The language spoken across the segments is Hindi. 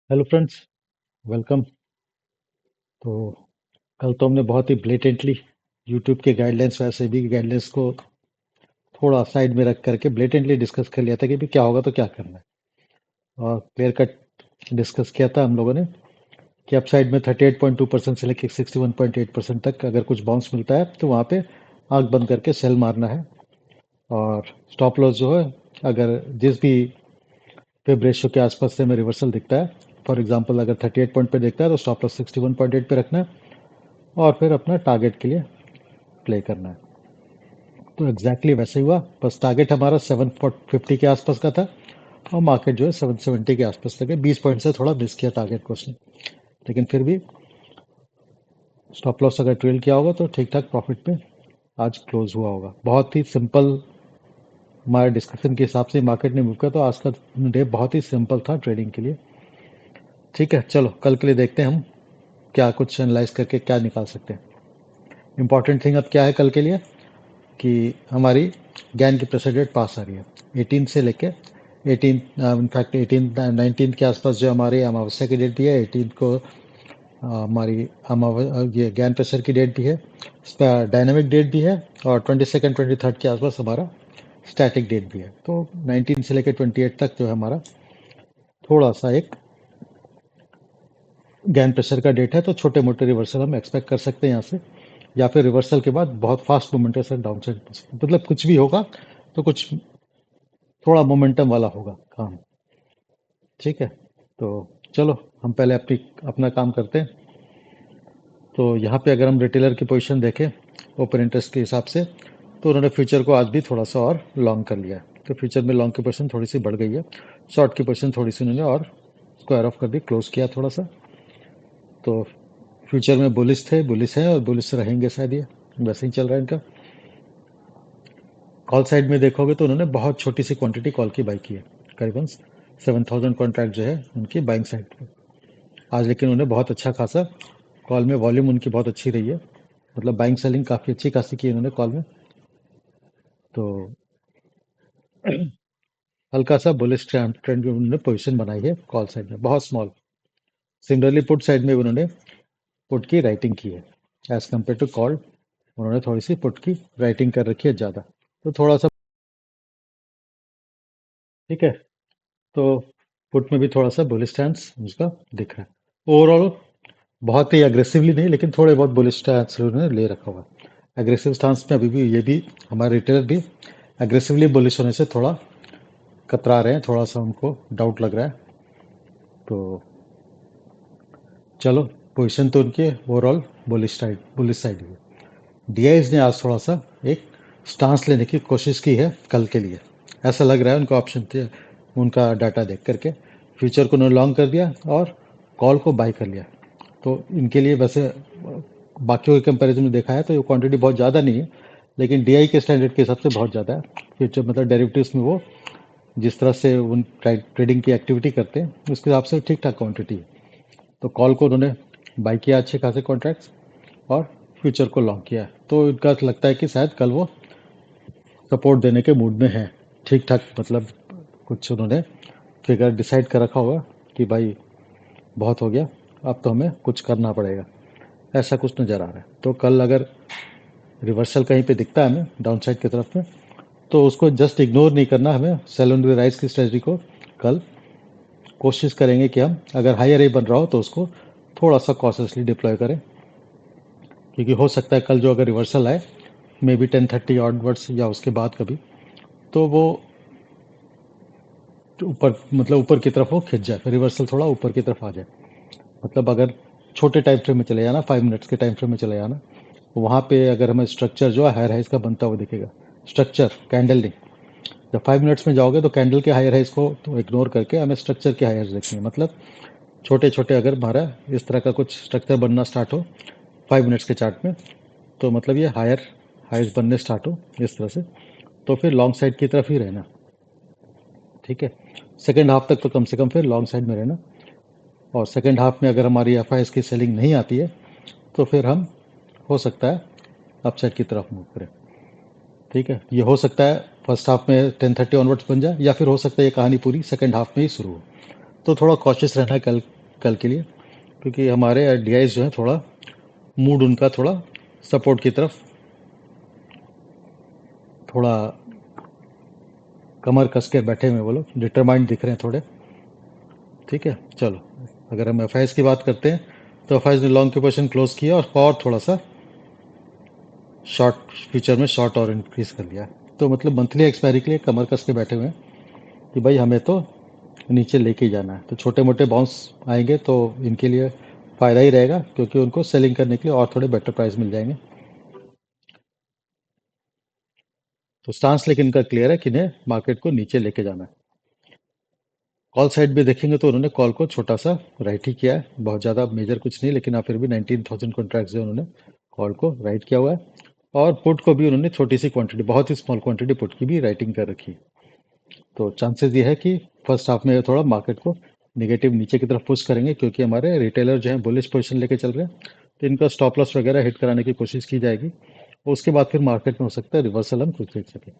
Hello friends, welcome. तो कल तो हमने बहुत ही ब्लेटेंटली यूट्यूब के गाइडलाइंस वैसे भी गाइडलाइंस को थोड़ा साइड में रख करके ब्लेटेंटली डिस्कस कर लिया था कि भी क्या होगा तो क्या करना है। और क्लियर कट डिस्कस किया था हम लोगों ने कि अपसाइड में 38.2% से लेकर 61.8% तक अगर कुछ बाउंस मिलता है तो वहाँ पे आंख बंद करके सेल मारना है। और स्टॉप लॉस जो है, अगर जिस भी वेब रेशियो के आसपास से हमें रिवर्सल दिखता है, फॉर एग्जांपल अगर 38 पॉइंट पे दिखता है तो स्टॉप लॉस 61.8 पे रखना है और फिर अपना टारगेट के लिए प्ले करना है। तो एग्जैक्टली वैसे ही हुआ, बस टारगेट हमारा 750 के आसपास का था और मार्केट जो है 770 के आसपास लगे। 20 पॉइंट से थोड़ा मिस किया टारगेट को उसने, लेकिन फिर भी स्टॉप लॉस अगर ट्रेल किया होगा तो ठीक ठाक प्रॉफिट पे आज क्लोज हुआ होगा। बहुत ही सिंपल, हमारे डिस्कशन के हिसाब से मार्केट ने मूव किया तो आज का डे बहुत ही सिंपल था ट्रेडिंग के लिए। ठीक है, चलो कल के लिए देखते हैं हम क्या कुछ एनालाइज करके क्या निकाल सकते हैं। इंपॉर्टेंट थिंग अब क्या है कल के लिए कि हमारी गैन की प्रेशर डेट पास आ रही है 18 से लेके 18, इनफैक्ट 18 19 के आसपास जो हमारी अमावस्या की डेट भी है। 18 को हमारी ये ज्ञान प्रेशर की डेट भी है, डायनामिक डेट भी है। और 22nd 23rd के आसपास हमारा स्टैटिक डेट भी है। तो 19 से लेकर 28 तक जो है हमारा थोड़ा सा एक ज्ञान प्रेशर का डेट है। तो छोटे मोटे रिवर्सल हम एक्सपेक्ट कर सकते हैं यहाँ से, या फिर रिवर्सल के बाद बहुत फास्ट मोमेंट के साथ डाउन साइड, मतलब कुछ भी होगा तो कुछ थोड़ा मोमेंटम वाला होगा काम। ठीक है, तो चलो हम पहले अपना काम करते हैं। तो यहाँ पे अगर हम रिटेलर की पोजीशन देखें ओपन इंटरेस्ट के हिसाब से, तो उन्होंने फ्यूचर को आज भी थोड़ा सा और लॉन्ग कर लिया है। तो फ्यूचर में लॉन्ग की पोजीशन थोड़ी सी बढ़ गई है, शॉर्ट की पोजीशन थोड़ी सी उन्होंने और स्क्वायर ऑफ कर दी, क्लोज किया थोड़ा सा। तो फ्यूचर में बुलिश थे, बुलिश है और बुलिश रहेंगे शायद, ये वैसे ही चल रहा है इनका। कॉल साइड में देखोगे तो उन्होंने बहुत छोटी सी क्वांटिटी कॉल की बाई की है, करीबन 7,000 कॉन्ट्रैक्ट जो है उनकी बाइंग साइड पे आज। लेकिन उन्हें बहुत अच्छा खासा कॉल में वॉल्यूम उनकी बहुत अच्छी रही है, मतलब बाइंग सेलिंग काफ़ी अच्छी खासी की है इन्होंने कॉल में। तो हल्का सा बुलिश ट्रेंड में उन्होंने पोजीशन बनाई है कॉल साइड में, बहुत स्मॉल। सिमिलरली पुट साइड में भी उन्होंने पुट की राइटिंग की है एज कम्पेयर टू कॉल। उन्होंने थोड़ी सी पुट की राइटिंग कर रखी है ज़्यादा, तो थोड़ा सा। ठीक है, तो पुट में भी थोड़ा सा बुलिश स्टैंस उसका दिख रहा है। ओवरऑल बहुत ही अग्रेसिवली नहीं, लेकिन थोड़े बहुत बुलिश स्टैंस उन्होंने ले रखा हुआ है। एग्रेसिव स्टांस में अभी भी ये भी हमारे रिटेलर भी एग्रेसिवली बुलिश होने से थोड़ा कतरा रहे हैं, थोड़ा सा उनको डाउट लग रहा है। तो चलो, पोजीशन तो उनकी ओवरऑल बुलिश साइड ही है। डीआईज ने आज थोड़ा सा एक स्टांस लेने की कोशिश की है कल के लिए, ऐसा लग रहा है उनको ऑप्शन थे उनका डाटा देख करके। फ्यूचर को उन्होंने लॉन्ग कर दिया और कॉल को बाई कर लिया। तो इनके लिए वैसे बाकियों के कंपैरिजन में देखा है तो ये क्वांटिटी बहुत ज़्यादा नहीं है, लेकिन डीआई के स्टैंडर्ड के हिसाब से बहुत ज़्यादा है। फ्यूचर मतलब डेरिवेटिव्स में वो जिस तरह से उन ट्रेडिंग की एक्टिविटी करते हैं उसके हिसाब से ठीक ठाक क्वांटिटी है। तो कॉल को उन्होंने बाई किया अच्छे खासे कॉन्ट्रैक्ट्स, और फ्यूचर को लॉन्ग किया है। तो इनका लगता है कि शायद कल वो सपोर्ट देने के मूड में है, ठीक ठाक। मतलब कुछ उन्होंने फिगर डिसाइड कर रखा होगा कि भाई बहुत हो गया, अब तो हमें कुछ करना पड़ेगा, ऐसा कुछ नज़र आ रहा है। तो कल अगर रिवर्सल कहीं पे दिखता है हमें डाउन साइड की तरफ में, तो उसको जस्ट इग्नोर नहीं करना हमें। सेल ऑन द राइज की स्ट्रेटजी को कल कोशिश करेंगे कि हम अगर हायर ए बन रहा हो तो उसको थोड़ा सा कॉशियसली डिप्लॉय करें, क्योंकि हो सकता है कल जो अगर रिवर्सल आए मे बी 10:30 ऑनवर्ड्स या उसके बाद कभी, तो वो ऊपर, मतलब ऊपर की तरफ वो खिंच जाए, फिर रिवर्सल थोड़ा ऊपर की तरफ आ जाए। मतलब अगर छोटे टाइम फ्रेम में चले जाना, 5 मिनट्स के टाइम फ्रेम में चले जाना, वहाँ पे अगर हमें स्ट्रक्चर जो है हायर हाइज का बनता हुआ दिखेगा, स्ट्रक्चर कैंडल नहीं। जब 5 मिनट्स में जाओगे तो कैंडल के हायर हाइज को तो इग्नोर करके हमें स्ट्रक्चर के हायर देखनी है। मतलब छोटे छोटे अगर हमारा इस तरह का कुछ स्ट्रक्चर बनना स्टार्ट हो 5 मिनट्स के चार्ट में, तो मतलब ये हायर हाइज बनने स्टार्ट हो इस तरह से, तो फिर लॉन्ग साइड की तरफ ही रहना। ठीक है, सेकेंड हाफ तक तो कम से कम फिर लॉन्ग साइड में रहना। और सेकेंड हाफ में अगर हमारी एफ की सेलिंग नहीं आती है तो फिर हम हो सकता है अपसाइड की तरफ मूव करें। ठीक है, ये हो सकता है फर्स्ट हाफ में 10:30 ऑनवर्ड्स बन जाए, या फिर हो सकता है ये कहानी पूरी सेकेंड हाफ में ही शुरू हो। तो थोड़ा कॉशियस रहना है कल कल के लिए, क्योंकि हमारे डीआईज जो है थोड़ा मूड उनका थोड़ा सपोर्ट की तरफ थोड़ा कमर कस के बैठे हुए, वो लोग डिटरमाइंड दिख रहे हैं थोड़े। ठीक है, चलो अगर हम एफ की बात करते हैं तो एफ ने लॉन्ग की पोजीशन क्लोज किया और थोड़ा सा शॉर्ट फ्यूचर में शॉर्ट और इंक्रीज कर लिया। तो मतलब मंथली एक्सपायरी के लिए कमर कस के बैठे हुए हैं कि भाई हमें तो नीचे लेके ही जाना है। तो छोटे मोटे बाउंस आएंगे तो इनके लिए फायदा ही रहेगा, क्योंकि उनको सेलिंग करने के लिए और थोड़े बेटर प्राइस मिल जाएंगे। तो स्टांस लेकिन इनका क्लियर है कि इन्हें मार्केट को नीचे लेके जाना है। कॉल साइड भी देखेंगे तो उन्होंने कॉल को छोटा सा राइट ही किया है, बहुत ज़्यादा मेजर कुछ नहीं, लेकिन फिर भी 19,000 कॉन्ट्रैक्ट जो उन्होंने कॉल को राइट किया हुआ है। और पुट को भी उन्होंने छोटी सी क्वांटिटी, बहुत ही स्मॉल क्वांटिटी पुट की भी राइटिंग कर रखी है। तो चांसेस ये है कि फर्स्ट हाफ में थोड़ा मार्केट को निगेटिव नीचे की तरफ पुश करेंगे, क्योंकि हमारे रिटेलर जो है बुलिश पोजीशन लेके चल रहे हैं। तो इनका स्टॉप लॉस वगैरह हिट कराने की कोशिश की जाएगी। उसके बाद फिर मार्केट में हो सकता है रिवर्सल हम कुछ देख सकें।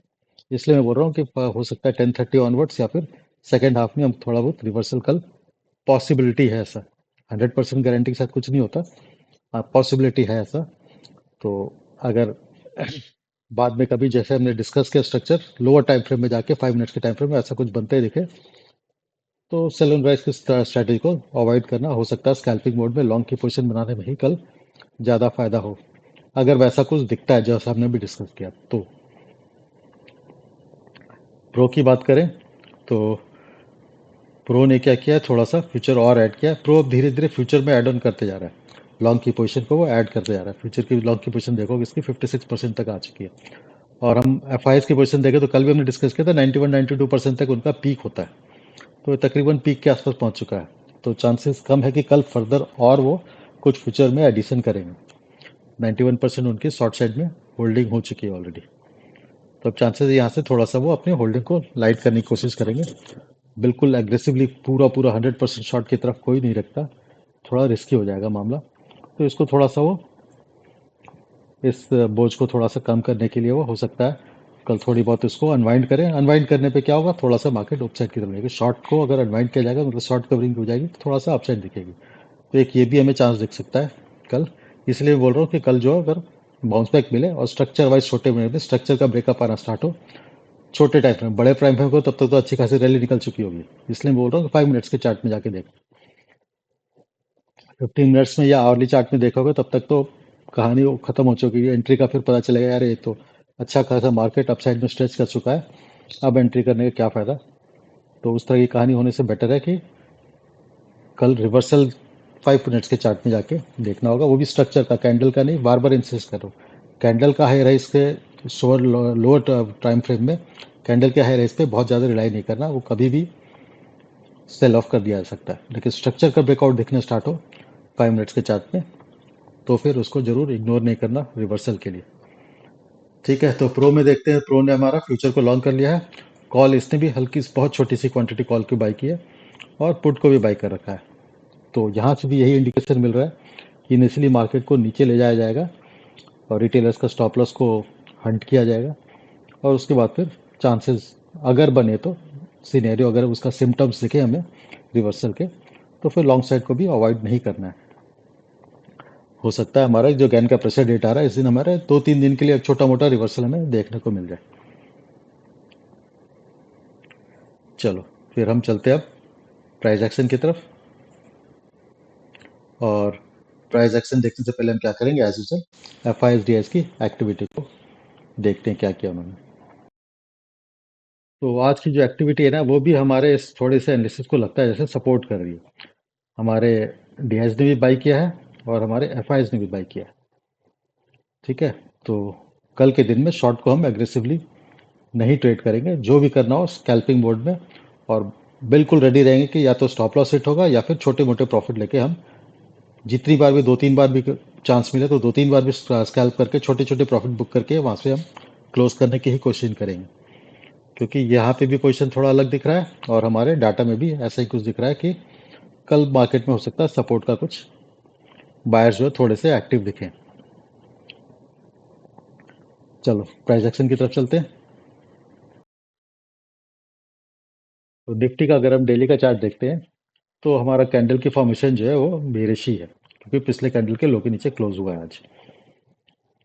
इसलिए मैं बोल रहा हूँ कि हो सकता है 10:30 ऑनवर्ड्स या फिर सेकेंड हाफ में हम थोड़ा बहुत रिवर्सल कल पॉसिबिलिटी है ऐसा। 100% गारंटी के साथ कुछ नहीं होता, हाँ पॉसिबिलिटी है ऐसा। तो अगर बाद में कभी जैसे हमने डिस्कस किया स्ट्रक्चर लोअर टाइम फ्रेम में जाके 5 मिनट्स के टाइम फ्रेम में ऐसा कुछ बनते ही दिखे, तो सेल एंड राइज की स्ट्रैटेजी को अवॉइड करना। हो सकता है स्कैल्पिंग मोड में लॉन्ग की पोजीशन बनाने में ही कल ज़्यादा फायदा हो, अगर वैसा कुछ दिखता है जैसा हमने भी डिस्कस किया। तो प्रो की बात करें तो प्रो ने क्या किया है, थोड़ा सा फ्यूचर और ऐड किया है। प्रो अब धीरे धीरे फ्यूचर में ऐड ऑन करते जा रहा है, लॉन्ग की पोजीशन को वो ऐड करते जा रहा है। फ्यूचर की लॉन्ग की पोजीशन देखोगे इसकी 56% तक आ चुकी है। और हम एफ की पोजीशन देखें तो कल भी हमने डिस्कस किया था 91-92% तक उनका पीक होता है। तो ये तकरीबन पीक के आसपास पहुंच चुका है। तो चांसेस कम है कि कल फर्दर और वो कुछ फ्यूचर में एडिशन करेंगे। 91% उनकी शॉर्ट साइड में होल्डिंग हो चुकी है ऑलरेडी। तो अब चांसेस यहाँ से थोड़ा सा वो अपने होल्डिंग को लाइट करने की कोशिश करेंगे। बिल्कुल एग्रेसिवली पूरा पूरा 100% शॉर्ट की तरफ कोई नहीं रखता, थोड़ा रिस्की हो जाएगा मामला। तो इसको थोड़ा सा वो इस बोझ को थोड़ा सा कम करने के लिए वो हो सकता है कल थोड़ी बहुत इसको अनवाइंड करें। अनवाइंड करने पे क्या होगा, थोड़ा सा मार्केट अपसाइड की तरफ जाएगी। शॉर्ट को अगर अनवाइंड किया जाएगा मतलब शॉर्ट कवरिंग हो जाएगी तो थोड़ा सा अपसाइड दिखेगी। तो एक ये भी हमें चांस दिख सकता है कल। इसलिए बोल रहा हूँ कि कल जो अगर बाउंस बैक मिले और स्ट्रक्चर वाइज छोटे मिनट में स्ट्रक्चर का ब्रेकअप आना स्टार्ट हो छोटे टाइम में, बड़े प्राइम फ्रेम को तब तक तो अच्छी खासी रैली निकल चुकी होगी। इसलिए बोल रहा हूँ कि 5 मिनट्स के चार्ट में जाके देख, 15 मिनट्स में या आवरली चार्ट में देखोगे तब तक तो कहानी वो खत्म हो चुकी है। एंट्री का फिर पता चलेगा यार ये तो अच्छा खासा मार्केट अपसाइड में स्ट्रेच कर चुका है, अब एंट्री करने का क्या फायदा। तो उस तरह की कहानी होने से बेटर है कि कल रिवर्सल 5 मिनट्स के चार्ट में जाके देखना होगा, वो भी स्ट्रक्चर का, कैंडल का नहीं। बार बार इंसिस्ट करो, कैंडल का हाई राइज के शोर लोअर टाइम फ्रेम में कैंडल के हाई राइज पे बहुत ज़्यादा रिलाई नहीं करना, वो कभी भी सेल ऑफ कर दिया जा सकता है। लेकिन स्ट्रक्चर का ब्रेकआउट दिखने स्टार्ट हो 5 मिनट्स के चार्ट में तो फिर उसको जरूर इग्नोर नहीं करना रिवर्सल के लिए। ठीक है, तो प्रो में देखते हैं। प्रो ने हमारा फ्यूचर को लॉन्ग कर लिया है। कॉल इसने भी हल्की बहुत छोटी सी क्वांटिटी कॉल की बाई की है और पुट को भी बाई कर रखा है। तो यहाँ से भी यही इंडिकेशन मिल रहा है कि इनिशियली मार्केट को नीचे ले जाया जाएगा और रिटेलर्स का स्टॉप लॉस को हंट किया जाएगा। और उसके बाद फिर चांसेस अगर बने तो सिनेरियो अगर उसका सिम्टम्स दिखे हमें रिवर्सल के, तो फिर लॉन्ग साइड को भी अवॉइड नहीं करना है। हो सकता है हमारा जो गैन का प्रेशर डेट आ रहा है इस दिन हमारे 2-3 दिन के लिए एक छोटा मोटा रिवर्सल हमें देखने को मिल जाए। चलो फिर हम चलते हैं अब प्राइस एक्शन की तरफ। और प्राइस एक्शन देखने से पहले हम क्या करेंगे, as usual F I S D S की एक्टिविटी को देखते हैं क्या किया उन्होंने। तो आज की जो एक्टिविटी है ना वो भी हमारे इस थोड़े से एनालिसिस को लगता है जैसे सपोर्ट कर रही है। हमारे डी एस ने भी बाई किया है और हमारे एफ आई एस ने भी बाई किया है। ठीक है, तो कल के दिन में शॉर्ट को हम एग्रेसिवली नहीं ट्रेड करेंगे, जो भी करना हो स्कैल्पिंग मोड में। और बिल्कुल रेडी रहेंगे कि या तो स्टॉप लॉस हिट होगा या फिर छोटे मोटे प्रॉफिट लेके हम जितनी बार भी 2-3 बार भी चांस मिले तो 2-3 बार भी स्कैल्प करके छोटे छोटे प्रॉफिट बुक करके वहां से हम क्लोज करने की ही कोशिश करेंगे। क्योंकि यहाँ पे भी पोजीशन थोड़ा अलग दिख रहा है और हमारे डाटा में भी ऐसा ही कुछ दिख रहा है कि कल मार्केट में हो सकता है सपोर्ट का कुछ बायर्स जो है थोड़े से एक्टिव दिखें। चलो प्राइस एक्शन की तरफ चलते हैं। तो निफ्टी का अगर हम डेली का चार्ट देखते हैं तो हमारा कैंडल की फॉर्मेशन जो है वो बेरिश ही है, क्योंकि पिछले कैंडल के लो के नीचे क्लोज हुआ है आज।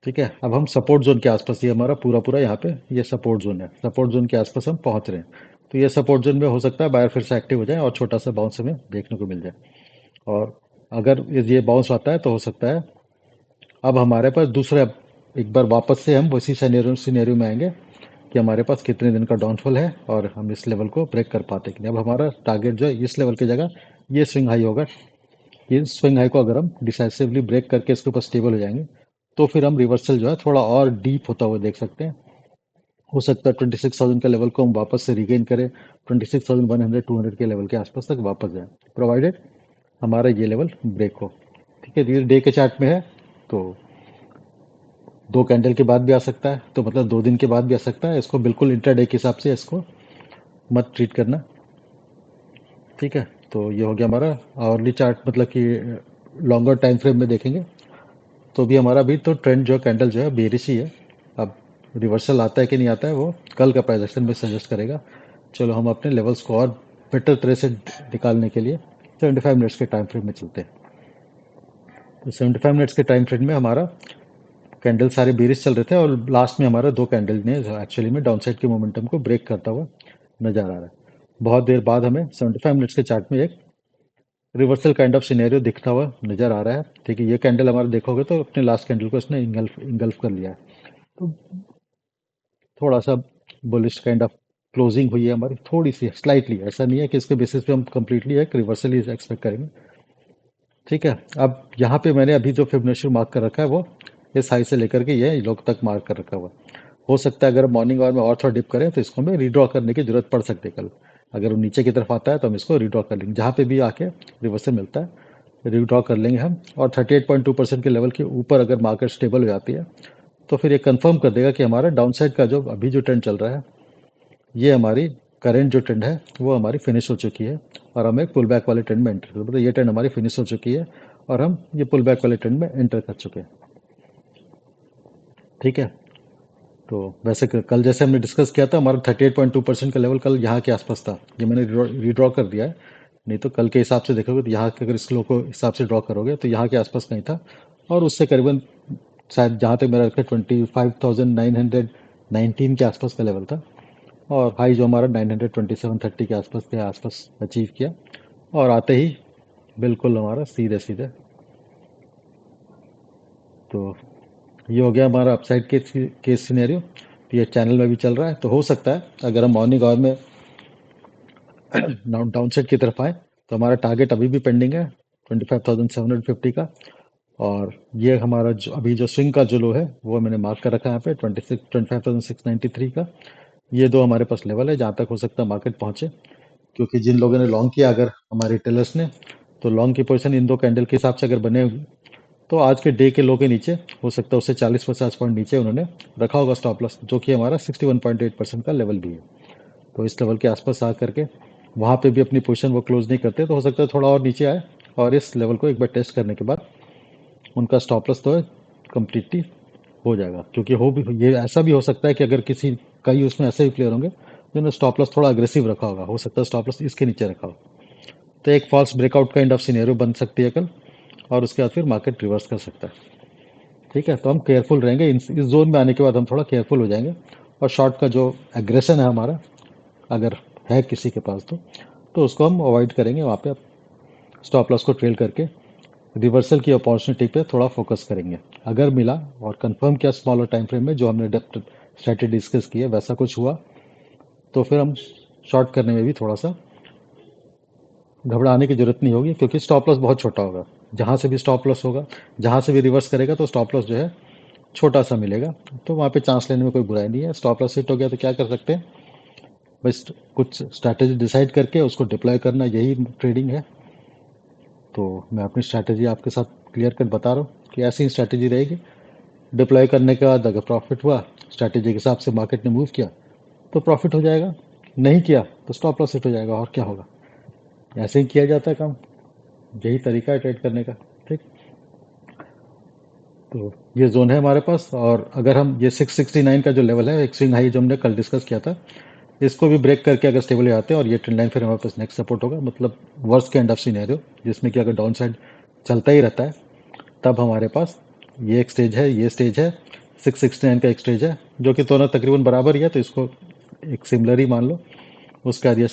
ठीक है, अब हम सपोर्ट जोन के आसपास, ये हमारा पूरा पूरा यहाँ पे ये सपोर्ट जोन है, सपोर्ट जोन के आसपास हम पहुंच रहे हैं। तो ये सपोर्ट जोन में हो सकता है बायर फिर से एक्टिव हो जाए और छोटा सा बाउंस हमें देखने को मिल जाए। और अगर ये बाउंस आता है तो हो सकता है अब हमारे पास दूसरा, एक बार वापस से हम उसी सिनेरियो में आएंगे कि हमारे पास कितने दिन का डाउनफॉल है और हम इस लेवल को ब्रेक कर पाते कि नहीं। अब हमारा टारगेट जो है इस लेवल की जगह ये स्विंग हाई होगा। ये स्विंग हाई को अगर हम डिसाइसिवली ब्रेक करके इसके ऊपर स्टेबल हो जाएंगे तो फिर हम रिवर्सल जो है थोड़ा और डीप होता हुआ देख सकते हैं। हो सकता है 26,000 का लेवल को हम वापस से रिगेन करें, 26,100 200 के लेवल के आसपास तक वापस जाए, प्रोवाइडेड हमारा ये लेवल ब्रेक हो। ठीक है, ये डे के चार्ट में है तो 2 कैंडल के बाद भी आ सकता है, तो मतलब 2 दिन के बाद भी आ सकता है। इसको बिल्कुल इंट्राडे के हिसाब से इसको मत ट्रीट करना। ठीक है, तो ये हो गया हमारा आवरली चार्ट, मतलब कि लॉन्गर टाइम फ्रेम में देखेंगे तो भी हमारा भी तो ट्रेंड जो कैंडल जो है बेरिश ही है। अब रिवर्सल आता है कि नहीं आता है वो कल का प्राइस एक्शन में सजेस्ट करेगा। चलो हम अपने लेवल्स को और बेटर तरह से निकालने के लिए 75 मिनट्स के टाइम फ्रेम में चलते हैं। तो 75 मिनट्स के टाइम फ्रेम में हमारा कैंडल सारे बेरिश चल रहे थे और लास्ट में हमारा 2 कैंडल ने एक्चुअली में डाउनसाइड के मोमेंटम को ब्रेक करता हुआ नजर आ रहा है। बहुत देर बाद हमें 75 मिनट्स के चार्ट में एक रिवर्सल काइंड ऑफ सिनेरियो दिखता हुआ नजर आ रहा है। ठीक है, ये कैंडल हमारा देखोगे तो अपने लास्ट कैंडल को इसने इंगल्फ इंगल्फ कर लिया है। तो थोड़ा सा बुलिश काइंड ऑफ क्लोजिंग हुई है हमारी, थोड़ी सी स्लाइटली, ऐसा नहीं है कि इसके बेसिस पे हम कंप्लीटली एक रिवर्सल ही एक्सपेक्ट करेंगे। ठीक है, अब यहाँ पे मैंने अभी जो फिबोनाची मार्क कर रखा है वो इस हाई से लेकर के ये लोग तक मार्क कर रखा हुआ है। हो सकता है अगर मॉर्निंग आवर में और थोड़ा डिप करें तो इसको हमें रीड्रॉ करने की जरूरत पड़ सकती है कल। अगर वो नीचे की तरफ आता है तो हम इसको रीड्रॉ कर लेंगे, जहाँ पे भी आके रिवर्सल मिलता है रीड्रॉ कर लेंगे हम। और 38.2% के लेवल के ऊपर अगर मार्केट स्टेबल हो जाती है तो फिर ये कंफर्म कर देगा कि हमारा डाउनसाइड का जो अभी जो ट्रेंड चल रहा है, ये हमारी करंट जो ट्रेंड है वो हमारी फिनिश हो चुकी है और हम एक पुल बैक वाले ट्रेंड में एंटर, मतलब ये ट्रेंड हमारी फिनिश हो चुकी है और हम ये पुल बैक वाले ट्रेंड में एंटर कर चुके हैं। ठीक है, तो वैसे कल जैसे हमने डिस्कस किया था हमारा 38.2% का लेवल कल यहाँ के आसपास था, ये मैंने रीड्रॉ कर दिया है। नहीं तो कल के हिसाब से देखोगे तो यहाँ के अगर स्लो को हिसाब से ड्रॉ करोगे तो यहाँ के आसपास कहीं था और उससे करीबन शायद जहाँ तक मेरा रखा 25,919 के आसपास का लेवल था। और हाई जो हमारा 927.30 के आसपास अचीव किया और आते ही बिल्कुल हमारा सीधे सीधे, तो ये हो गया हमारा अपसाइड केस सिनेरियो। तो ये चैनल में भी चल रहा है, तो हो सकता है अगर हम मॉर्निंग आवर में डाउन साइड की तरफ आए तो हमारा टारगेट अभी भी पेंडिंग है 25,750 का। और ये हमारा जो अभी जो स्विंग का जो लो है वो मैंने मार्क कर रखा है यहाँ पे 25,693 का। ये दो हमारे पास लेवल है जहाँ तक हो सकता है मार्केट पहुंचे, क्योंकि जिन लोगों ने लॉन्ग किया अगर हमारे टेलर्स ने, तो लॉन्ग की पोजीशन इन 2 कैंडल के हिसाब से अगर बने होगी तो आज के डे के लो के नीचे हो सकता है उससे 40-50 पॉइंट नीचे उन्होंने रखा होगा स्टॉप लॉस, जो कि हमारा 61.8% का लेवल भी है। तो इस लेवल के आसपास आ करके वहाँ पे भी अपनी पोजीशन वो क्लोज नहीं करते, तो हो सकता है थोड़ा और नीचे आए और इस लेवल को एक बार टेस्ट करने के बाद उनका स्टॉप लॉस तो कम्प्लीटली हो जाएगा। क्योंकि हो भी ये ऐसा भी हो सकता है कि अगर किसी कई उसमें ऐसे भी प्लेयर होंगे जिन्होंने स्टॉप लॉस थोड़ा अग्रेसिव रखा होगा, हो सकता है स्टॉप लॉस इसके नीचे रखा हो, तो एक false breakout kind of scenario बन सकती है कल और उसके बाद फिर मार्केट रिवर्स कर सकता है। ठीक है, तो हम केयरफुल रहेंगे, इस जोन में आने के बाद हम थोड़ा केयरफुल हो जाएंगे और शॉर्ट का जो एग्रेशन है हमारा, अगर है किसी के पास तो उसको हम अवॉइड करेंगे। वहाँ पे स्टॉप लॉस को ट्रेल करके रिवर्सल की अपॉर्चुनिटी पे थोड़ा फोकस करेंगे। अगर मिला और कंफर्म किया स्मॉलर टाइम फ्रेम में जो हमने डेप्थ स्ट्रेटेजी डिस्कस की है वैसा कुछ हुआ तो फिर हम शॉर्ट करने में भी थोड़ा सा घबराने की जरूरत नहीं होगी, क्योंकि स्टॉप लॉस बहुत छोटा होगा। जहाँ से भी स्टॉप लॉस होगा, जहाँ से भी रिवर्स करेगा तो स्टॉप लॉस जो है छोटा सा मिलेगा, तो वहाँ पे चांस लेने में कोई बुराई नहीं है। स्टॉप लॉस हिट हो गया तो क्या कर सकते हैं, बस कुछ स्ट्रैटेजी डिसाइड करके उसको डिप्लॉय करना, यही ट्रेडिंग है। तो मैं अपनी स्ट्रैटेजी आपके साथ क्लियर कट बता रहा हूँ कि ऐसी स्ट्रैटेजी रहेगी। डिप्लॉय करने के बाद अगर प्रॉफिट हुआ, स्ट्रैटेजी के हिसाब से मार्केट ने मूव किया तो प्रॉफिट हो जाएगा, नहीं किया तो स्टॉप लॉस हिट हो जाएगा, और क्या होगा। ऐसे ही किया जाता है काम, यही तरीका है ट्रेड करने का। ठीक, तो ये जोन है हमारे पास। और अगर हम ये 669 का जो लेवल है, एक स्विंग हाई जो हमने कल डिस्कस किया था, इसको भी ब्रेक करके अगर स्टेबल हो जाते हैं और ये ट्रेंड लाइन फिर हमारे पास नेक्स्ट सपोर्ट होगा, मतलब वर्स्ट के एंड ऑफ सिनेरियो जिसमें कि अगर डाउन साइड चलता ही रहता है, तब हमारे पास ये एक स्टेज है, ये स्टेज है, 669 का एक स्टेज है, जो कि दोनों तकरीबन बराबर ही है, तो इसको एक सिमिलर ही मान लो। उसका जो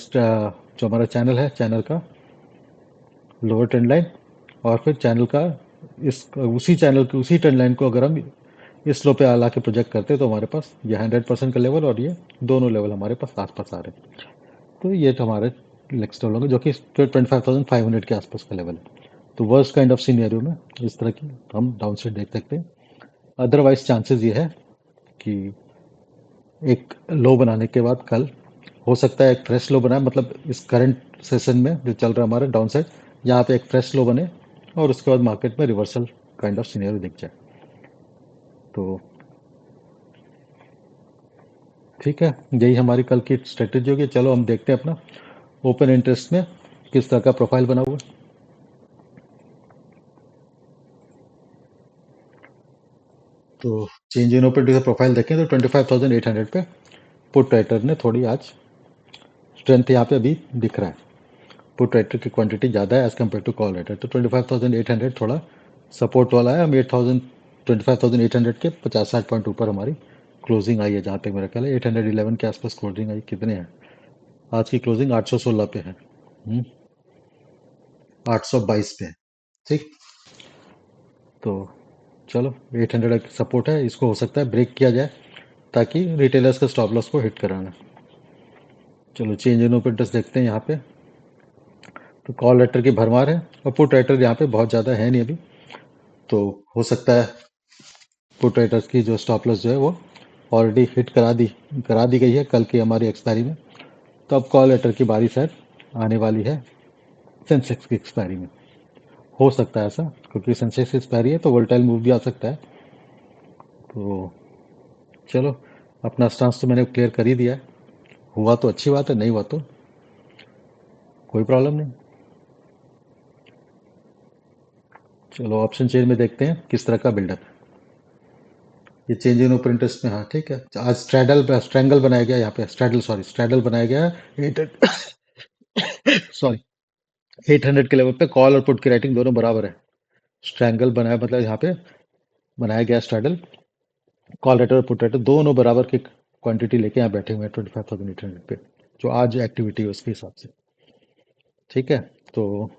हमारा चैनल है, चैनल का लोअर ट्रेंड लाइन, और फिर चैनल का इस उसी चैनल की उसी ट्रेंड लाइन को अगर हम इस लो पे ला के प्रोजेक्ट करते हैं, तो हमारे पास ये 100% का लेवल और ये दोनों लेवल हमारे पास आस पास आ रहे हैं। तो ये तो हमारे नेक्स्ट लेवल होंगे, जो कि 25,500 के आसपास का लेवल है। तो वर्स्ट काइंड ऑफ सीनियरियो में इस तरह की हम डाउन साइड देख सकते हैं। अदरवाइज चांसेस ये है कि एक लो बनाने के बाद कल हो सकता है एक फ्रेश लो बनाए, मतलब इस करंट सेशन में जो चल रहा है हमारा डाउन साइड, यहाँ पे एक फ्रेश लो बने और उसके बाद मार्केट में रिवर्सल काइंड ऑफ सिनेरियो दिख जाए। तो ठीक है, यही हमारी कल की स्ट्रेटेजी होगी। चलो हम देखते हैं अपना ओपन इंटरेस्ट में किस तरह का प्रोफाइल बना हुआ है। तो चेंज इन ओपन का प्रोफाइल देखें तो 25,800 पे पुट राइटर ने थोड़ी आज स्ट्रेंथ यहाँ पे अभी दिख रहा है। पुट राइटर की क्वांटिटी ज़्यादा है as compare to call writer, तो 25,800 थोड़ा सपोर्ट वाला है। हम 25,800 के 50-60 पॉइंट ऊपर हमारी क्लोजिंग आई है, जहाँ तक मेरा ख्याल है 811 के आसपास क्लोजिंग आई। कितने हैं आज की क्लोजिंग? 816 पे है। 822 पे है। ठीक। तो चलो 800 सपोर्ट है, इसको हो सकता है ब्रेक किया जाए ताकि रिटेलर्स का स्टॉप लॉस को हिट कराना। चलो चेंज इन ओपन इंटरेस्ट देखते हैं यहाँ पे। तो कॉल राइटर की भरमार है और पुट राइटर यहाँ पे बहुत ज़्यादा है नहीं अभी, तो हो सकता है पुट राइटर्स की जो स्टॉप लॉस जो है वो ऑलरेडी हिट करा दी गई है कल की हमारी एक्सपायरी में। तो अब कॉल राइटर की बारी शायद आने वाली है सेंसेक्स की एक्सपायरी में। हो सकता है ऐसा, क्योंकि सेंसेक्स की एक्सपायरी है तो वोलेटाइल मूव भी आ सकता है। तो चलो, अपना स्टांस तो मैंने क्लियर कर ही दिया है। हुआ तो अच्छी बात है, नहीं हुआ तो कोई प्रॉब्लम नहीं। चलो ऑप्शन चेन में देखते हैं किस तरह का बिल्डअप है। ये चेंज इन ओपन इंटरेस्ट में, हाँ ठीक है। आज स्ट्रैंगल बनाया गया यहाँ पे, स्ट्रैडल बनाया गया है 800 के लेवल पे। कॉल और पुट की राइटिंग दोनों बराबर है। स्ट्रैंगल बनाया मतलब यहाँ पे बनाया गया स्ट्रैडल, कॉल राइटर और पुट राइटर दोनों बराबर की क्वांटिटी लेके यहाँ बैठे हुए हैं 25,800 पे, जो आज एक्टिविटी है उसके हिसाब से। ठीक है। तो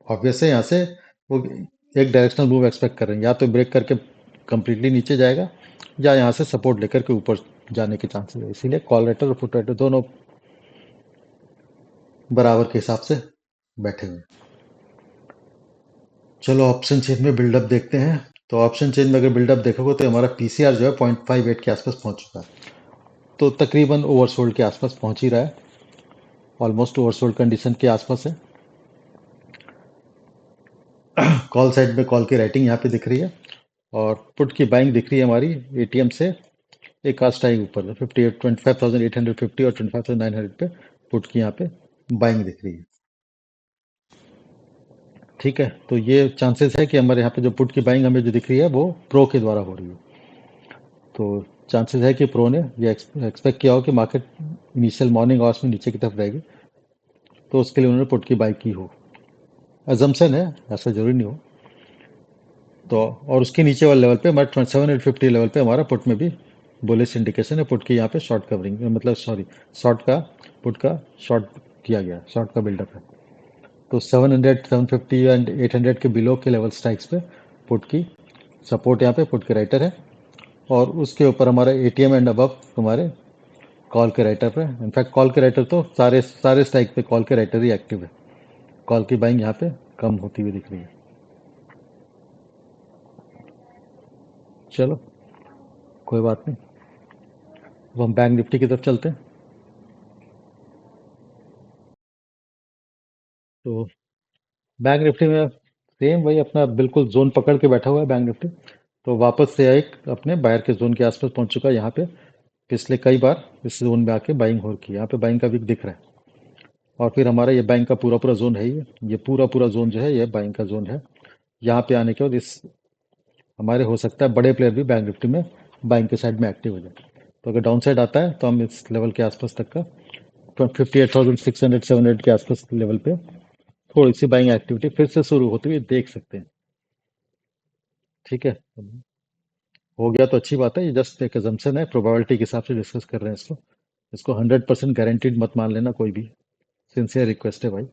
ऑब्वियस है यहाँ से वो एक डायरेक्शनल मूव एक्सपेक्ट कर रहे हैं, या तो ब्रेक करके कंप्लीटली नीचे जाएगा या यहाँ से सपोर्ट लेकर के ऊपर जाने के चांसेस है। इसीलिए कॉल राइटर और पुट राइटर दोनों बराबर के हिसाब से बैठे हुए हैं। चलो ऑप्शन चेन में बिल्डअप देखते हैं। तो ऑप्शन चेन में अगर बिल्डअप देखोगे तो हमारा पीसीआर जो है 0.58 के आसपास पहुंच चुका है, तो तकरीबन ओवरसोल्ड के आसपास पहुंच ही रहा है। ऑलमोस्ट ओवरसोल्ड कंडीशन के आसपास है। कॉल साइड में कॉल की राइटिंग यहाँ पे दिख रही है और पुट की बाइंग दिख रही है हमारी एटीएम से एक आध स्ट्राइक ऊपर 25,850 और 25,900 पे पुट की यहाँ पे बाइंग दिख रही है। ठीक है, तो ये चांसेस है कि हमारे यहाँ पे जो पुट की बाइंग हमें जो दिख रही है वो प्रो के द्वारा हो रही है। तो चांसेस है कि प्रो ने ये एक्सपेक्ट किया हो कि मार्केट इनिशियल मॉर्निंग आवर्स में नीचे की तरफ रहेगी, तो उसके लिए उन्होंने पुट की बाई की हो। अजम्पशन है, ऐसा जरूरी नहीं हो। तो और उसके नीचे वाले लेवल पे हमारे 750 लेवल पे हमारा पुट में भी बुलिश इंडिकेशन है। पुट की यहाँ पे शॉर्ट कवरिंग, मतलब सॉरी, शॉर्ट का पुट का शॉर्ट किया गया, शॉर्ट का बिल्डअप है। तो 700 750 एंड 800 के बिलो के लेवल स्ट्राइक्स पे पुट की सपोर्ट यहाँ पे पुट के राइटर है, और उसके ऊपर हमारा एटीएम एंड अबव हमारे कॉल के राइटर पे। इनफैक्ट कॉल के राइटर तो सारे सारे स्ट्राइक पे कॉल के राइटर ही एक्टिव है। कॉल की बाइंग यहाँ पे कम होती हुई दिख रही है। चलो कोई बात नहीं, अब हम बैंक निफ्टी की तरफ चलते हैं। तो बैंक निफ्टी में सेम वही अपना बिल्कुल जोन पकड़ के बैठा हुआ है बैंक निफ्टी। तो वापस से एक अपने बायर के जोन के आसपास पहुंच चुका है। यहाँ पे पिछले कई बार इस जोन में आके बाइंग हो रखी है। यहाँ पे बाइंग का वीक दिख रहा है, और फिर हमारा ये बाइंग का पूरा पूरा जोन है। ये पूरा पूरा जोन जो है ये बाइंग का जोन है। यहाँ पे आने के बाद इस हमारे हो सकता है बड़े प्लेयर भी बैंक निफ्टी में बाइंग के साइड में एक्टिव हो जाए। तो अगर डाउन साइड आता है तो हम इस लेवल के आसपास तक का 58,600 700 के आसपास लेवल पे थोड़ी सी बाइंग एक्टिविटी फिर से शुरू होती हुई देख सकते हैं। ठीक है, हो गया तो अच्छी बात है। ये जस्ट एक अजम्पशन है, प्रोबेबिलिटी के हिसाब से डिस्कस कर रहे हैं इसको। इसको 100% गारंटीड मत मान लेना कोई भी। सिंसियर रिक्वेस्ट है भाई।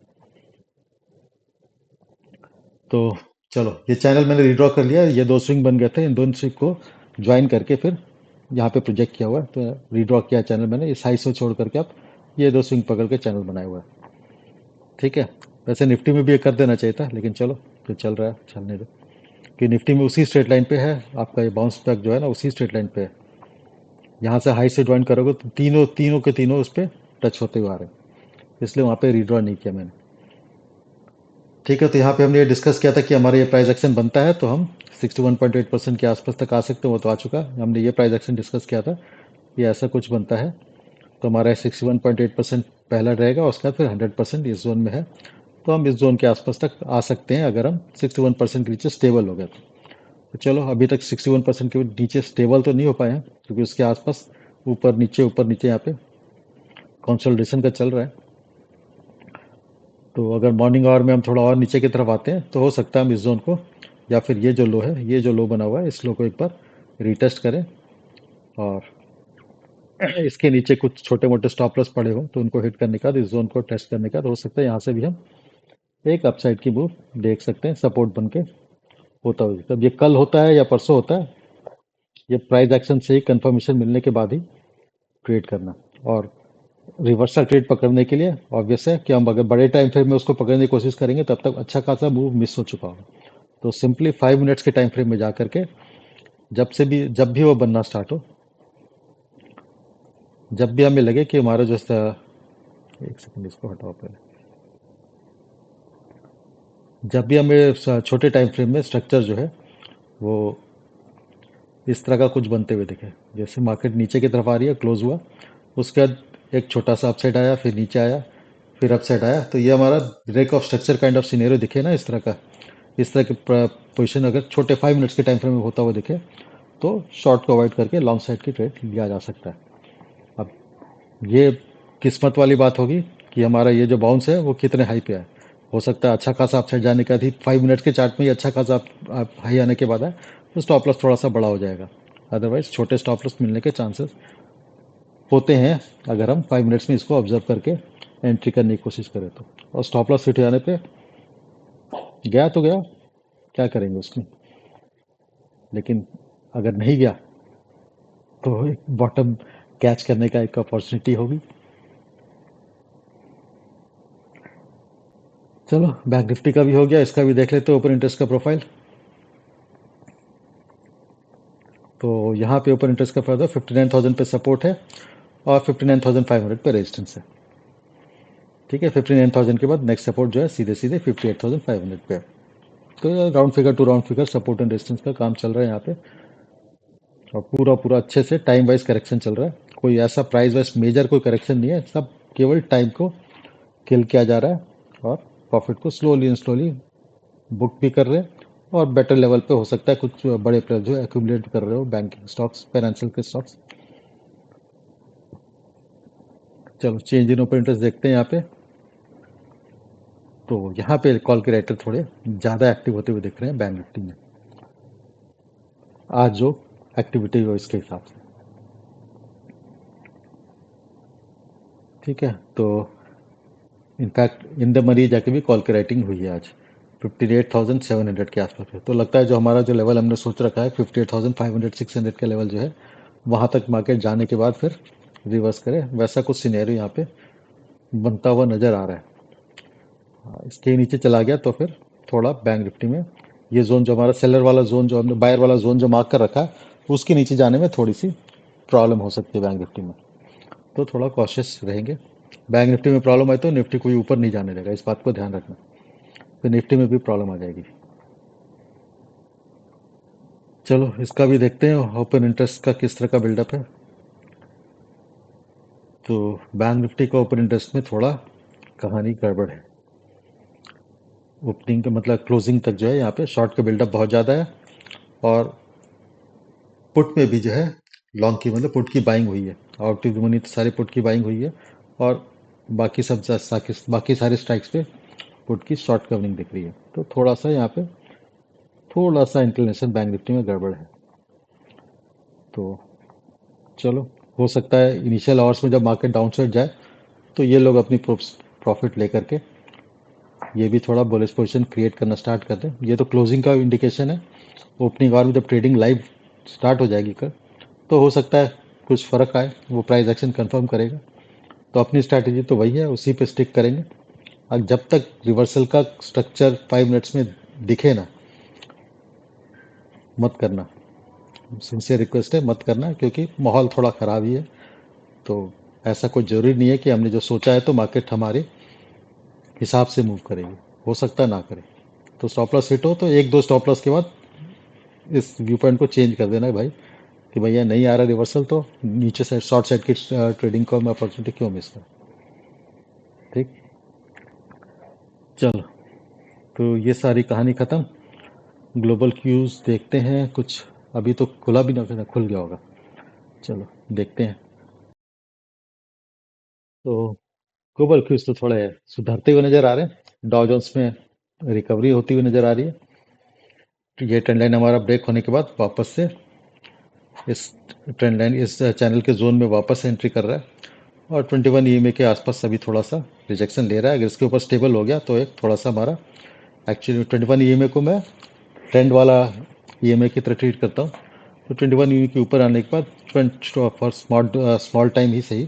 तो चलो, ये चैनल मैंने रिड्रॉ कर लिया। ये दो स्विंग बन गए थे, इन दोनों स्विंग को ज्वाइन करके फिर यहाँ पे प्रोजेक्ट किया हुआ है। तो रिड्रॉ किया चैनल मैंने, इस हाई से छोड़ करके आप ये दो स्विंग पकड़ के चैनल बनाया हुआ है। ठीक है, वैसे निफ्टी में भी ये कर देना चाहिए था, लेकिन चलो जो चल रहा है चलने दो। कि निफ्टी में उसी स्ट्रेट लाइन पे है आपका ये बाउंस बैक जो है ना, उसी स्ट्रेट लाइन पे है। यहाँ से हाई से ज्वाइन करोगे तो तीनों तीनों के तीनों उस पर टच होते हुए आ रहे हैं, इसलिए वहाँ पे रिड्रॉ नहीं किया मैंने। ठीक है, तो यहाँ पे हमने ये डिस्कस किया था कि हमारा ये प्राइस एक्शन बनता है तो हम 61.8% के आसपास तक आ सकते हैं। वो तो आ चुका है, हमने ये प्राइस एक्शन डिस्कस किया था। ये ऐसा कुछ बनता है तो हमारा 61.8% पहला रहेगा, और उसके बाद फिर 100% इस जोन में है। तो हम इस जोन के आसपास तक आ सकते हैं अगर हम 61% के नीचे स्टेबल हो गए तो। चलो, अभी तक 61% के नीचे स्टेबल तो नहीं हो पाए हैं, क्योंकि उसके आसपास ऊपर नीचे यहाँ पे कंसोलिडेशन का चल रहा है। तो अगर मॉर्निंग आवर में हम थोड़ा और नीचे की तरफ आते हैं तो हो सकता है हम इस जोन को, या फिर ये जो लो है, ये जो लो बना हुआ है, इस लो को एक बार रीटेस्ट करें। और इसके नीचे कुछ छोटे मोटे स्टॉप लॉस पड़े हो तो उनको हिट करने के बाद, इस जोन को टेस्ट करने के बाद, हो सकता है यहाँ से भी हम एक अपसाइड की मूव देख सकते हैं, सपोर्ट बन के होता हुआ। तब ये कल होता है या परसों होता है, ये प्राइस एक्शन से ही कंफर्मेशन मिलने के बाद ही ट्रेड करना। और रिवर्सल ट्रेड पकड़ने के लिए ऑब्वियस है कि हम अगर बड़े टाइम फ्रेम में उसको पकड़ने की कोशिश करेंगे तब तक अच्छा खासा मूव मिस हो चुका होगा। तो सिंपली 5 मिनट्स के टाइम फ्रेम में जा करके, जब भी वो बनना स्टार्ट हो, जब भी हमें लगे कि हमारा जो एक सेकंड इसको हटाओ पहले, जब भी हमें छोटे टाइम फ्रेम में स्ट्रक्चर जो है वो इस तरह का कुछ बनते हुए दिखे, जैसे मार्केट नीचे की तरफ आ रही है, क्लोज हुआ, उसके बाद एक छोटा सा अपसाइड आया, फिर नीचे आया, फिर अपसाइड आया, तो ये हमारा break of structure kind of scenario दिखे ना इस तरह का। इस तरह की पोजीशन अगर छोटे 5 मिनट्स के टाइम फ्रेम में होता हुआ दिखे तो शॉर्ट को अवॉइड करके लॉन्ग साइड की ट्रेड लिया जा सकता है। अब ये किस्मत वाली बात होगी कि हमारा ये जो बाउंस है वो कितने हाई पे है। हो सकता है अच्छा खासा अपसाइड जाने का भी 5 मिनट के चार्ट में ही अच्छा खासा हाई आने के बाद है, तो स्टॉप लॉस थोड़ा सा बड़ा हो जाएगा। अदरवाइज छोटे स्टॉप लॉस मिलने के चांसेस होते हैं अगर हम 5 मिनट्स में इसको ऑब्जर्व करके एंट्री करने की कोशिश करें तो। और स्टॉप लॉस हिट जाने पे गया तो गया, क्या करेंगे उसमें। लेकिन अगर नहीं गया तो एक बॉटम कैच करने का एक अपॉर्चुनिटी होगी। चलो, बैंक निफ्टी का भी हो गया, इसका भी देख लेते हैं ओपन इंटरेस्ट का प्रोफाइल। तो यहाँ पे ओपन इंटरेस्ट का फायदा 59,000 पे सपोर्ट है और 59,500 पे रेजिस्टेंस है। ठीक है, 59,000 के बाद नेक्स्ट सपोर्ट जो है सीधे सीधे 58,500 पे है। तो round figure to round figure support and resistance का काम चल रहा है यहाँ पे। और पूरा पूरा अच्छे से टाइम वाइज करेक्शन चल रहा है। कोई ऐसा प्राइस वाइज मेजर कोई करेक्शन नहीं है, सब केवल टाइम को किल किया जा रहा है और प्रॉफिट को स्लोली एंड स्लोली बुक भी कर रहे हैं। और बेटर लेवल पे हो सकता है कुछ बड़े प्लेयर जो एक्यूमुलेट कर रहे हो, बैंकिंग स्टॉक्स, फाइनेंशियल के स्टॉक्स। चलो, चेंज इन ओपन इंटरेस्ट देखते हैं यहाँ पे। तो यहाँ पे कॉल के राइटर थोड़े ज़्यादा एक्टिव होते हुए दिख रहे हैं बैंक निफ्टी में, आज जो एक्टिविटी हो इसके हिसाब से। ठीक है, तो इनफैक्ट इन द मनी जाके भी कॉल की राइटिंग हुई है आज 58,700 के आसपास है। तो लगता है जो हमारा जो लेवल हमने सोच रखा है 58,500 600 का लेवल जो है, वहाँ तक मार्केट जाने के बाद फिर रिवर्स करे, वैसा कुछ सिनेरियो यहाँ पे बनता हुआ नज़र आ रहा है। इसके नीचे चला गया तो फिर थोड़ा बैंक निफ्टी में ये जोन जो हमारा सेलर वाला जोन, जो हमने बायर वाला जोन जो मार्क कर रखा है, उसके नीचे जाने में थोड़ी सी प्रॉब्लम हो सकती है बैंक निफ्टी में। तो थोड़ा कॉशियस रहेंगे। बैंक निफ्टी में प्रॉब्लम आए तो निफ्टी कोई ऊपर नहीं जाने देगा, इस बात को ध्यान रखना। फिर निफ्टी में भी प्रॉब्लम आ जाएगी। चलो, इसका भी देखते हैं ओपन इंटरेस्ट का किस तरह का बिल्डअप है। तो बैंक निफ्टी का ओपन इंटरेस्ट में थोड़ा कहानी गड़बड़ है। ओपनिंग का मतलब क्लोजिंग तक जो है यहाँ पे शॉर्ट का बिल्डअप बहुत ज़्यादा है, और पुट में भी जो है लॉन्ग की मतलब पुट की बाइंग हुई है, आउट ऑफ द मनी तो सारे पुट की बाइंग हुई है, और बाकी सब बाकी सारे स्ट्राइक्स पे पुट की शॉर्ट कवरिंग दिख रही है। तो थोड़ा सा यहाँ पे थोड़ा सा इंक्लिनेशन बैंक निफ्टी में गड़बड़ है। तो चलो, हो सकता है इनिशियल आवर्स में जब मार्केट डाउन साइड जाए तो ये लोग अपनी प्रॉफिट लेकर के ये भी थोड़ा बुलिश पोजीशन क्रिएट करना स्टार्ट कर दें। ये तो क्लोजिंग का इंडिकेशन है। ओपनिंग आवर में जब ट्रेडिंग लाइव स्टार्ट हो जाएगी कल, तो हो सकता है कुछ फर्क आए, वो प्राइस एक्शन कंफर्म करेगा। तो अपनी स्ट्रैटेजी तो वही है, उसी पे स्टिक करेंगे। और जब तक रिवर्सल का स्ट्रक्चर 5 मिनट्स में दिखे ना, मत करना। सिंसियर रिक्वेस्ट है, मत करना, क्योंकि माहौल थोड़ा ख़राब ही है। तो ऐसा कोई ज़रूरी नहीं है कि हमने जो सोचा है तो मार्केट हमारे हिसाब से मूव करेगी, हो सकता है ना करे। तो स्टॉप लॉस हिट हो तो एक दो स्टॉप लॉस के बाद इस व्यू पॉइंट को चेंज कर देना है भाई, कि भैया नहीं आ रहा रिवर्सल तो नीचे से शॉर्ट साइड की ट्रेडिंग को मैं अपॉर्चुनिटी क्यों मिस करूँ। ठीक, चलो, तो ये सारी कहानी ख़त्म। ग्लोबल क्यूज देखते हैं कुछ। अभी तो खुला भी ना, खुल गया होगा। चलो देखते हैं। तो ग्लोबल क्यूज तो थोड़े सुधरते हुए नजर आ रहे हैं, डॉ जोन्स में रिकवरी होती हुई नजर आ रही है। तो ये ट्रेंड लाइन हमारा ब्रेक होने के बाद वापस से इस ट्रेंड लाइन इस चैनल के जोन में वापस एंट्री कर रहा है, और 21 ईएमए के आसपास अभी थोड़ा सा रिजेक्शन ले रहा है। अगर इसके ऊपर स्टेबल हो गया तो एक थोड़ा सा हमारा, एक्चुअली 21 ईएमए को मैं ट्रेंड वाला ईएमए की तरह ट्रीट करता हूँ। तो 21 ईएमए के ऊपर आने के बाद फॉर स्मॉल स्मॉल टाइम ही सही,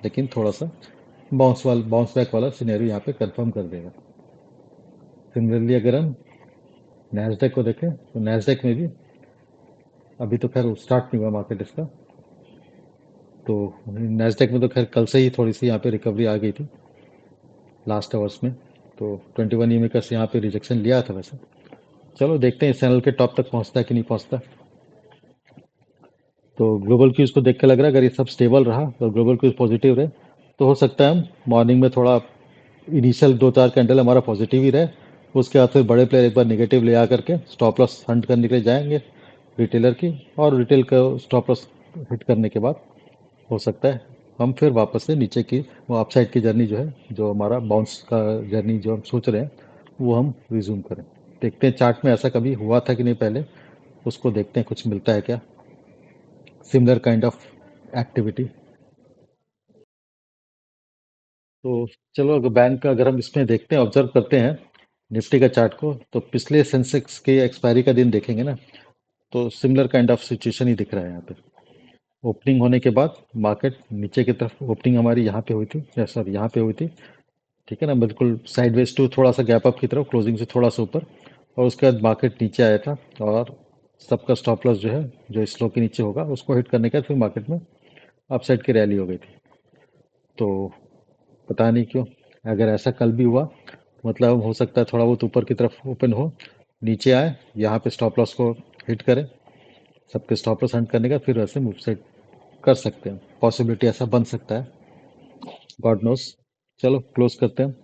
लेकिन थोड़ा सा बाउंस बैक वाला सिनेरियो यहाँ पे कंफर्म कर देगा। सिमिलरली अगर हम नैस्डैक को देखें तो नैस्डैक में भी अभी तो खैर स्टार्ट नहीं हुआ मार्केट इसका। तो नैस्डैक में तो खैर कल से ही थोड़ी सी यहाँ पे रिकवरी आ गई थी लास्ट आवर्स में। तो 21 ईएमए का यहाँ पे रिजेक्शन लिया था वैसे। चलो देखते हैं इस चैनल के टॉप तक पहुँचता है कि नहीं पहुँचता। तो ग्लोबल क्यूज को देख के लग रहा है अगर ये सब स्टेबल रहा तो ग्लोबल क्यूज पॉजिटिव रहे, तो हो सकता है हम मॉर्निंग में थोड़ा इनिशियल दो चार कैंडल हमारा पॉजिटिव ही रहे, उसके बाद फिर बड़े प्लेयर एक बार नेगेटिव ले आ करके स्टॉप लॉस हंट करने के लिए जाएंगे रिटेलर की, और रिटेल का स्टॉप लॉस हिट करने के बाद हो सकता है हम फिर वापस से नीचे की वो अपसाइड की जर्नी जो है, जो हमारा बाउंस का जर्नी जो हम सोच रहे हैं, वो हम रिज्यूम करें। देखते हैं चार्ट में ऐसा कभी हुआ था कि नहीं पहले, उसको देखते हैं कुछ मिलता है क्या सिमिलर काइंड ऑफ एक्टिविटी। तो चलो, अगर बैंक का अगर हम इसमें देखते हैं, ऑब्जर्व करते हैं निफ्टी का चार्ट को, तो पिछले सेंसेक्स के एक्सपायरी का दिन देखेंगे ना, तो सिमिलर काइंड ऑफ सिचुएशन ही दिख रहा है यहाँ पे। ओपनिंग होने के बाद मार्केट नीचे की तरफ, ओपनिंग हमारी यहाँ पे हुई थी, सॉरी यहाँ पे हुई थी, ठीक है ना, बिल्कुल साइडवेज टू थोड़ा सा गैप अप की तरफ, क्लोजिंग से थोड़ा सा ऊपर, और उसके बाद मार्केट नीचे आया था, और सबका स्टॉप लॉस जो है जो इस लो के नीचे होगा उसको हिट करने के बाद फिर मार्केट में अपसाइड की रैली हो गई थी। तो पता नहीं क्यों, अगर ऐसा कल भी हुआ मतलब हो सकता है थोड़ा बहुत ऊपर की तरफ ओपन हो, नीचे आए, यहाँ पे स्टॉप लॉस को हिट करें, सबके स्टॉप लॉस हंट करने का फिर वैसे मूव सेट कर सकते हैं। पॉसिबिलिटी ऐसा बन सकता है, गॉड नोस। चलो क्लोज करते हैं।